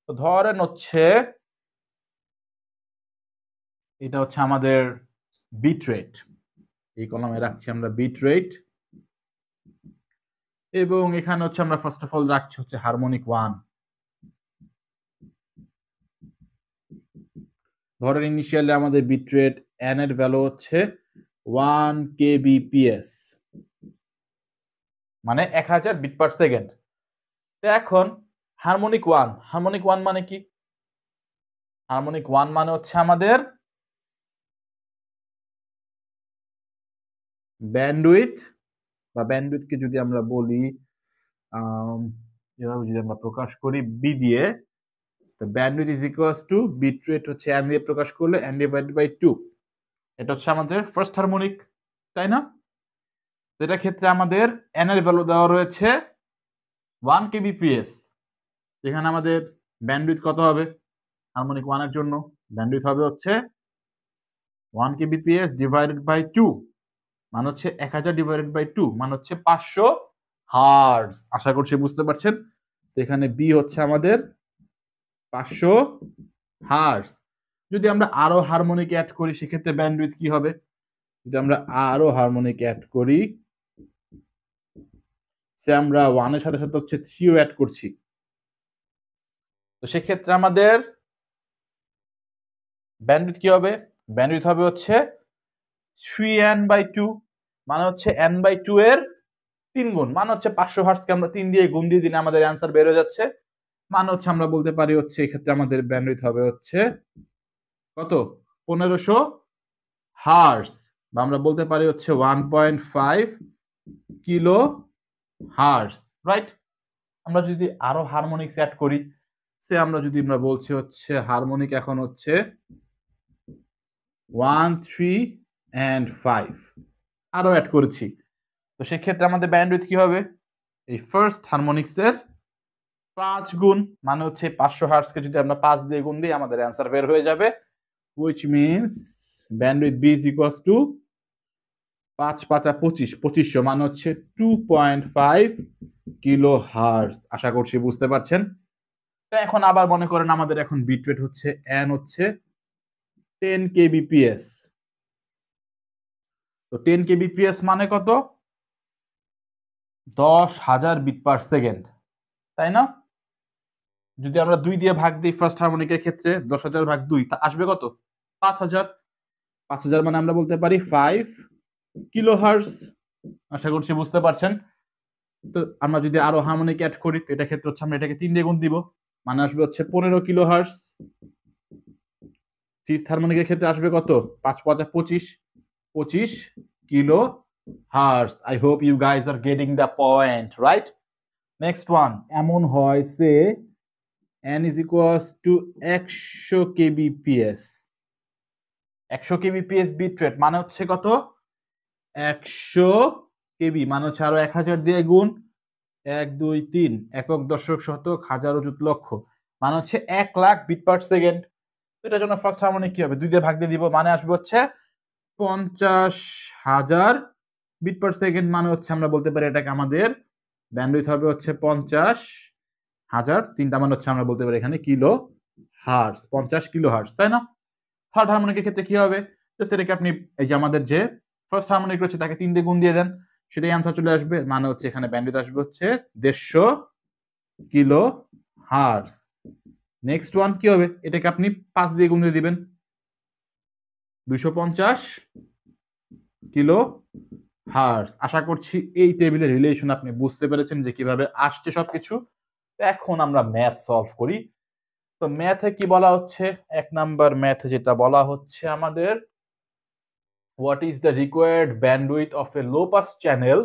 তো ধরেন হচ্ছে এটা হচ্ছে আমাদের বিট রেট, এই কলামে রাখছি আমরা বিট রেট, এবং এখানে হচ্ছে আমরা ফার্স্ট অফ অল রাখছি হচ্ছে হারমোনিক 1। ধরেন ইনিশিয়ালি আমাদের বিট রেট এন এর ভ্যালু হচ্ছে 1 kbps, মানে 1000 বিট পার সেকেন্ড। তো এখন হারমোনিক 1 মানে কি? হারমোনিক 1 মানে হচ্ছে আমাদের ব্যান্ডউইথ, বা ব্যান্ডউইথকে যদি আমরা বলি এভাবে যদি আমরা প্রকাশ করি বি দিয়ে, তো bandwidth is equals to bit rate হচ্ছে এন দিয়ে প্রকাশ করলে এন ডিভাইডেড বাই 2। এটা হচ্ছে আমাদের ফার্স্ট হারমোনিক, তাই না? এটা ক্ষেত্রে আমাদের এন এর ভ্যালু দেওয়া রয়েছে 1 kbps। এখানে আমাদের ব্যান্ডউইথ কত হবে হারমোনিক 1 এর জন্য? ব্যান্ডউইথ হবে হচ্ছে 1 kbps ডিভাইডেড বাই 2, মানে হচ্ছে 1000 ডিভাইডেড বাই 2 মানে হচ্ছে 500 হার্টজ। আশা করছি বুঝতে পারছেন। তো এখানে বি হচ্ছে আমাদের 500 হার্টজ। যদি আমরা আরো হারমোনিক অ্যাড করি সেক্ষেত্রে ব্যান্ডউইথ কি হবে? যদি আমরা আরো হারমোনিক অ্যাড করি, সে আমরা 1 এর সাথে সাথে হচ্ছে 3 অ্যাড করছি, তো সেক্ষেত্রে আমাদের ব্যান্ডউইথ কি হবে? ব্যান্ডউইথ হবে হচ্ছে 3n/2, মানে হচ্ছে n/2 এর 3 গুণ, মানে হচ্ছে 500 হার্টজকে আমরা 3 দিয়ে গুণ দিয়ে দিলে আমাদের অ্যান্সার বের হয়ে যাচ্ছে। মানে হচ্ছে আমরা বলতে পারি হচ্ছে এক্ষেত্রে আমাদের ব্যান্ডউইথ হবে হচ্ছে কত? 1500 হার্টজ, বা আমরা বলতে পারি হচ্ছে 1.5 কিলো হার্টজ, রাইট? আমরা যদি আরো হারমোনিক্স অ্যাড করি, সে আমরা বলছি হচ্ছে হারমোনিক এখন হচ্ছে 1, 3 and 5 আরো অ্যাড করেছি, তো সেক্ষেত্রে আমাদের ব্যান্ডউইথ কি হবে? এই ফার্স্ট হারমোনিক্স এর 5 গুণ, মানে হচ্ছে 500 হার্টজকে যদি আমরা 5 দিয়ে গুণ দিই আমাদের অ্যান্সার বের হয়ে যাবে, which means bandwidth B is equals to 5 5 25, 2500, মানে হচ্ছে 2.5 কিলো হার্টজ। আশা করছি বুঝতে পারছেন। তো এখন আবার মনে করেন আমাদের এখন বিট রেট হচ্ছে n হচ্ছে 10 kbps। তো 10 kbps মানে কত? 10,000 বিট পার সেকেন্ড, তাই না? যদি আমরা 2 দিয়ে ভাগ দিই ফার্স্ট হারমোনিকের ক্ষেত্রে 10,000 ভাগ 2, তা আসবে কত? 5,000। 5,000 মানে আমরা বলতে পারি 5 কিলো হার্টজ। আশা করছি বুঝতে পারছেন। তো আমরা যদি আরো হারমোনিক অ্যাড করি, তো এটা ক্ষেত্রে হচ্ছে আমরা এটাকে 3 দিয়ে গুণ দিব, মানে আসবে হচ্ছে 15 কিলো হার্টজ। ফিফথ হারমোনিকের ক্ষেত্রে আসবে কত? 5 5 25, 25 kilo hertz. I hope you guys are getting the point, right? Next one, এমন হয় সে n is equals to 100 kbps। 100 kbps bit rate মানে হচ্ছে কত? 100 কেবি মানে হচ্ছে আরো 1000 দিয়ে গুণ, 1 2 3 একক দশক শতক হাজার অযুত লক্ষ, মানে হচ্ছে 1 লাখ বিট পার সেকেন্ড। এটার জন্য ফার্স্ট হারমোনিক কি হবে? 2 দিয়ে ভাগ দিয়ে দিব, মানে আসবে হচ্ছে 50,000 বিট পার সেকেন্ড, মানে হচ্ছে আমরা বলতে পারি এটাকে আমাদের ব্যান্ডউইথ হবে হচ্ছে 50,000, তিনটা মানে হচ্ছে আমরা বলতে পারি এখানে কিলো হার্টজ, 50 কিলো হার্টজ, তাই না? থার্ড হারমোনিকের ক্ষেত্রে কি হবে? জাস্ট এটাকে আপনি এই যে আমাদের যে ফার্স্ট হারমোনিক রয়েছে তাকে 3 দিয়ে গুণ দিয়ে দেন, সেটাই অ্যান্সার চলে আসবে, মানে হচ্ছে এখানে ব্যান্ডউইথ আসবে হচ্ছে 150 কিলো হার্টজ। নেক্সট ওয়ান কি হবে? এটাকে আপনি 5 দিয়ে গুণ দিয়ে দিবেন, 250 কিলো হার্টজ। আশা করছি এই টেবিলের রিলেশন আপনি বুঝতে পেরেছেন যে কিভাবে আসছে সবকিছু। এখন আমরা ম্যাথ সলভ করি। তো ম্যাথে কি বলা হচ্ছে? 1 নাম্বার ম্যাথে যেটা বলা হচ্ছে আমাদের, what is the required bandwidth of a low pass channel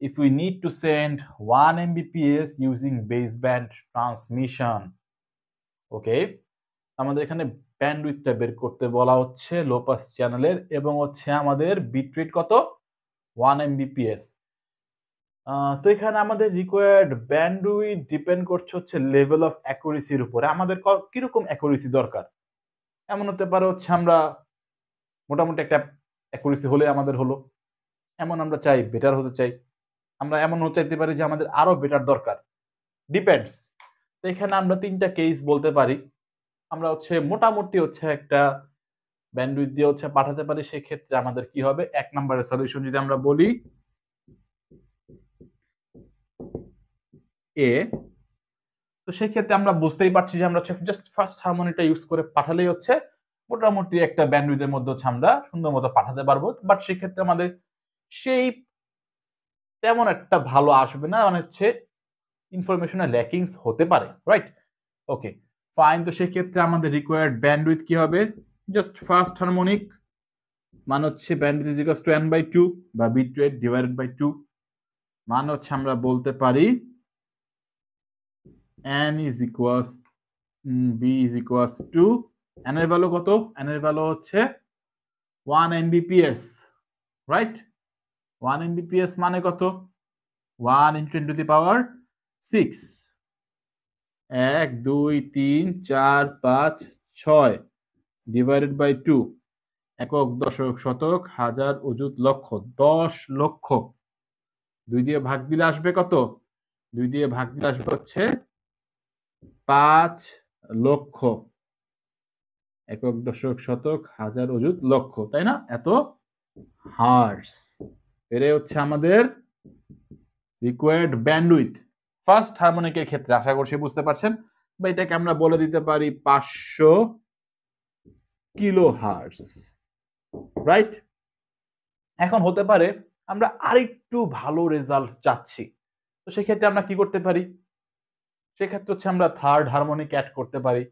if we need to send 1 mbps using baseband transmission? ওকে, আমাদের এখানে ব্যান্ডউইথটা বের করতে বলা হচ্ছে লো পাস চ্যানেলের, এবং হচ্ছে আমাদের বিট রেট কত? 1 mbps। তো এখানে আমাদের রিকোয়ার্ড ব্যান্ডউইথ ডিপেন্ড করছে হচ্ছে লেভেল অফ অ্যাকুরেসির উপরে, আমাদের কিরকম অ্যাকুরেসি দরকার। এমন হতে পারে হচ্ছে আমরা মোটামুটি একটা অ্যাকুরেসি হলে আমাদের হলো, এমন আমরা চাই বেটার হতে চাই, আমরা এমন চাইতে পারি যে আমাদের আরো বেটার দরকার, ডিপেন্ডস। তো এখানে আমরা 3টা কেস বলতে পারি। আমরা মোটামুটি একটা ব্যান্ডউইথ দিয়ে পাঠাতে পারি। সেক্ষেত্রে আমাদের কি হবে? 1 নম্বরের সলিউশন যদি আমরা বলি এ, তো সেক্ষেত্রে আমরা বুঝতেই পারছি যে আমরা জাস্ট ফার্স্ট হারমোনিকটা ইউজ করে পাঠালেই মোটামুটি একটা ব্যান্ডউইথের মধ্যে আমরা সুন্দর মতো পাঠাতে পারবো। বাট সেক্ষেত্রে আমাদের সেই তেমন একটা ভালো আসবে না, মানে ইনফরমেশনের ল্যাকিংস হতে পারে, রাইট? Okay fine. তো সেক্ষেত্রে আমাদের রিকোয়ার্ড ব্যান্ডউইথ কি হবে? জাস্ট ফার্স্ট হারমোনিক মানে bandwidth is equals two n/2 বা বিট রেট ডিভাইডেড বাই 2 মানে আমরা বলতে পারি n is equals b is equals to n এর ভ্যালু কত? n এর ভ্যালু 1 Mbps, রাইট? 1 Mbps মানে কত? 1 into 10 to the power 6 1 2 3 4 5 6 divided by 2 একক দশক শতক হাজার অযুত লক্ষ 10 লক্ষ 2 দিয়ে ভাগ দিলে আসবে কত? 2 দিয়ে ভাগ দিলে আসবে 5 লক্ষ একক দশক শতক হাজার অযুত লক্ষ, তাই না? এত হার্টজ। এটাই আমাদের রিকোয়ার্ড ব্যান্ডউইথ ফার্স্ট হারমোনিকের ক্ষেত্রে। আশা করছি বুঝতে পারছেন। বা এটাকে আমরা বলে দিতে পারি 500 কিলো হার্টজ, রাইট? এখন হতে পারে আমরা আরেকটু ভালো রেজাল্ট চাচ্ছি, তো সেক্ষেত্রে আমরা কি করতে পারি? সেক্ষেত্রে আমরা থার্ড হারমোনিক অ্যাড করতে পারি।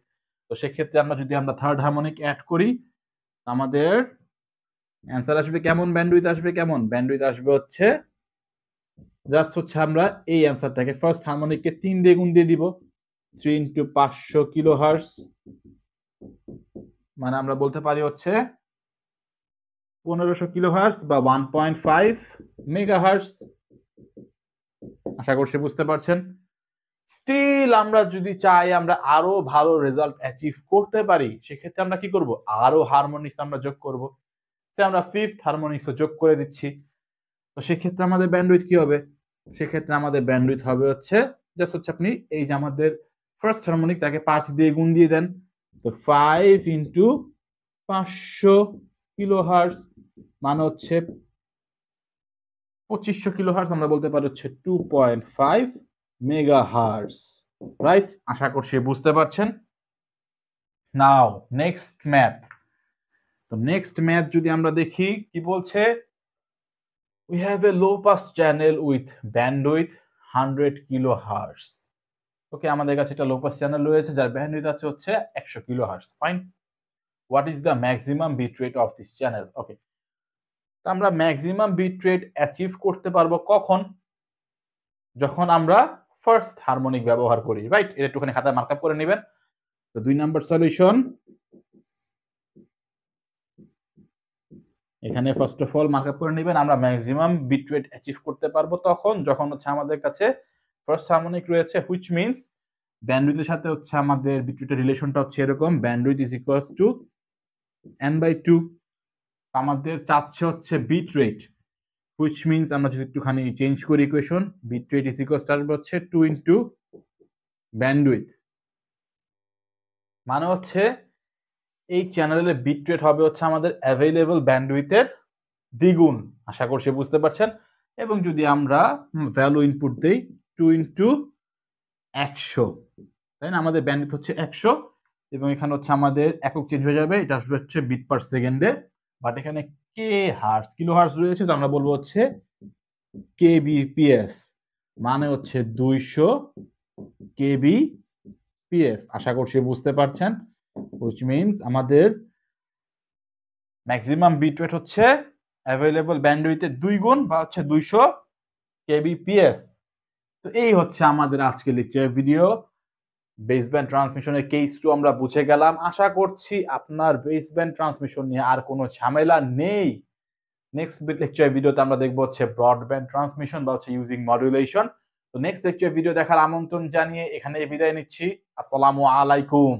তো সেক্ষেত্রে যদি আমরা থার্ড হারমোনিক অ্যাড করি, আমাদের অ্যান্সার আসবে কেমন? ব্যান্ডউইথ আসবে কেমন? ব্যান্ডউইথ আসবে জাস্ট আমরা এই অ্যান্সারটাকে ফার্স্ট হারমোনিককে 3 দিয়ে গুণ দিয়ে দিব। 3 into 500 কিলো হার্টজ মানে আমরা বলতে পারি 1500 কিলো হার্টজ বা 1.5 মেগাহার্টজ। আশা করছি বুঝতে পারছেন। স্টিল আমরা যদি চাই আমরা আরো ভালো রেজাল্ট অ্যাচিভ করতে পারি, সেক্ষেত্রে আমরা কি করব? আরো হারমোনিক্স আমরা যোগ করব। আমরা ফিফথ হারমোনিক্স যোগ করে দিচ্ছি। তো সেক্ষেত্রে আমাদের ব্যান্ডউইথ কি হবে? সেক্ষেত্রে আমাদের ব্যান্ডউইথ হবে জাস্ট আপনি এই যে আমাদের ফার্স্ট হারমোনিক তাকে 5 দিয়ে গুণ দিয়ে দেন। তো 5 into 500 কিলো হার্টজ মানে 2500 কিলো হার্টজ। আমরা বলতে পারি 2.5 মেগাহার্টজ, রাইট? আশা করছি বুঝতে পারছেন। নাও নেক্সট ম্যাথ। তো নেক্সট ম্যাথ যদি আমরা দেখি কি বলছে, we have a low pass channel with bandwidth 100 kilohertz. ওকে, আমাদের কাছে একটা লো পাস চ্যানেল রয়েছে যার ব্যান্ডউইথ আছে 100 kilohertz. Fine. What is the maximum bit rate of this channel? Okay, তো আমরা ম্যাক্সিমাম বিট রেট অ্যাচিভ করতে পারবো কখন? যখন আমরা ফার্স্ট হারমোনিক ব্যবহার করি, রাইট? এটা একটুখানি খাতায় মার্কআপ করে নেবেন। তো 2 নাম্বার সলিউশন, এখানে ফার্স্ট অফ অল মার্কআপ করে নেবেন। আমরা ম্যাক্সিমাম বিট রেট অ্যাচিভ করতে পারবো তখন যখন আমাদের কাছে ফার্স্ট হারমোনিক রয়েছে, হুইচ মিন্স ব্যান্ডউইথের সাথে আমাদের বিট রেটের রিলেশনটা এরকম, bandwidth is equals two n/2। আমাদের চাচ্ছে বিট রেট, হুইচ মিন্স আমরা যদি একটুখানি চেঞ্জ করি equation, bit rate is equals to আসবে 2 ইনটু ব্যান্ডউইথ মানে এই চ্যানেলের বিট রেট হবে আমাদের অ্যাভেলেবল ব্যান্ডউইথের দ্বিগুণ। আশা করছি বুঝতে পারছেন। এবং যদি আমরা ভ্যালু ইনপুট দেই 2 ইনটু 100, তাই না? আমাদের ব্যান্ডউইথ 100 এবং এখানে আমাদের একক চেঞ্জ হয়ে যাবে, এটা আসবে বিট পার সেকেন্ডে। বাট এখানে কে হার্টজ, কিলো হার্টজ রয়েছে, তো আমরা বলবো kbps মানে 200 kbps। আশা করছি বুঝতে পারছেন। which means আমাদের ম্যাক্সিমাম বিট রেট অ্যাভেলেবল ব্যান্ডউইথের 2 গুণ বা 200 kbps। তো এই আমাদের আজকের লেকচার ভিডিও। বেসব্যান্ড ট্রান্সমিশনের কেস 2 আমরা বুঝে গেলাম। আশা করছি আপনার বেসব্যান্ড ট্রান্সমিশন নিয়ে আর কোনো ঝামেলা নেই। নেক্সট লেকচার ভিডিওতে আমরা দেখব ব্রডব্যান্ড ট্রান্সমিশন বা ইউজিং মডুলেশন। তো নেক্সট লেকচার ভিডিও দেখার আমন্ত্রণ জানিয়ে এখানে বিদায় নিচ্ছি। আসসালামু আলাইকুম।